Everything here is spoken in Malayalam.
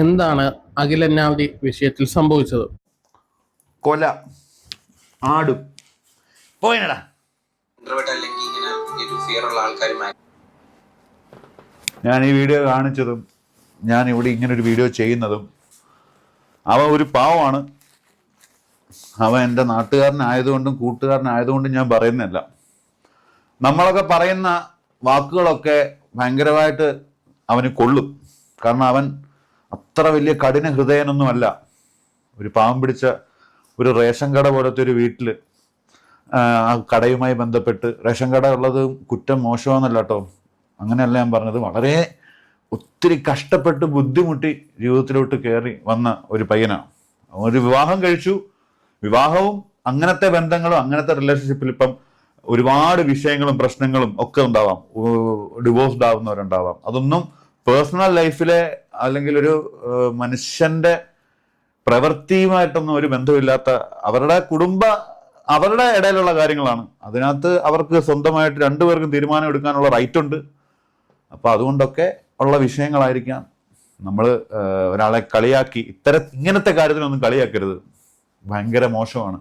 എന്താണ് അഖിലന്നാവതി വിഷയത്തിൽ സംഭവിച്ചത്? കൊല ആടും പോയിനടാ. ഞാൻ ഈ വീഡിയോ കാണിച്ചതും ഞാൻ ഇവിടെ ഇങ്ങനൊരു വീഡിയോ ചെയ്യുന്നതും അവൻ ഒരു പാവമാണ്. അവൻ എൻ്റെ നാട്ടുകാരനായതുകൊണ്ടും കൂട്ടുകാരനായതുകൊണ്ടും ഞാൻ പറയുന്നില്ല. നമ്മളൊക്കെ പറയുന്ന വാക്കുകളൊക്കെ ഭയങ്കരമായിട്ട് അവന് കൊള്ളും. കാരണം അവൻ അത്ര വലിയ കഠിന ഹൃദയനൊന്നുമല്ല. ഒരു പാവം പിടിച്ച ഒരു റേഷൻ കട പോലത്തെ ഒരു വീട്ടിൽ ആ കടയുമായി ബന്ധപ്പെട്ട്, റേഷൻ കട ഉള്ളത് കുറ്റം മോശമാണെന്നല്ല കേട്ടോ, അങ്ങനെയല്ല ഞാൻ പറഞ്ഞത്. വളരെ ഒത്തിരി കഷ്ടപ്പെട്ട് ബുദ്ധിമുട്ടി ജീവിതത്തിലോട്ട് കയറി വന്ന ഒരു പയ്യനാണ്. ഒരു വിവാഹം കഴിച്ചു. വിവാഹവും അങ്ങനത്തെ ബന്ധങ്ങളും അങ്ങനത്തെ റിലേഷൻഷിപ്പിൽ ഇപ്പം ഒരുപാട് വിഷയങ്ങളും പ്രശ്നങ്ങളും ഒക്കെ ഉണ്ടാവാം. ഡിവോഴ്സ്ഡ് ആവുന്നവരുണ്ടാവാം. അതൊന്നും പേഴ്സണൽ ലൈഫിലെ അല്ലെങ്കിൽ ഒരു മനുഷ്യന്റെ പ്രവൃത്തിയുമായിട്ടൊന്നും ഒരു ബന്ധമില്ലാത്ത അവരുടെ ഇടയിലുള്ള കാര്യങ്ങളാണ്. അതിനകത്ത് അവർക്ക് സ്വന്തമായിട്ട് രണ്ടുപേർക്കും തീരുമാനം എടുക്കാനുള്ള റൈറ്റ് ഉണ്ട്. അപ്പൊ അതുകൊണ്ടൊക്കെ ഉള്ള വിഷയങ്ങളായിരിക്കാം. നമ്മൾ ഒരാളെ കളിയാക്കി ഇങ്ങനത്തെ കാര്യത്തിനൊന്നും കളിയാക്കരുത്. ഭയങ്കര മോശമാണ്.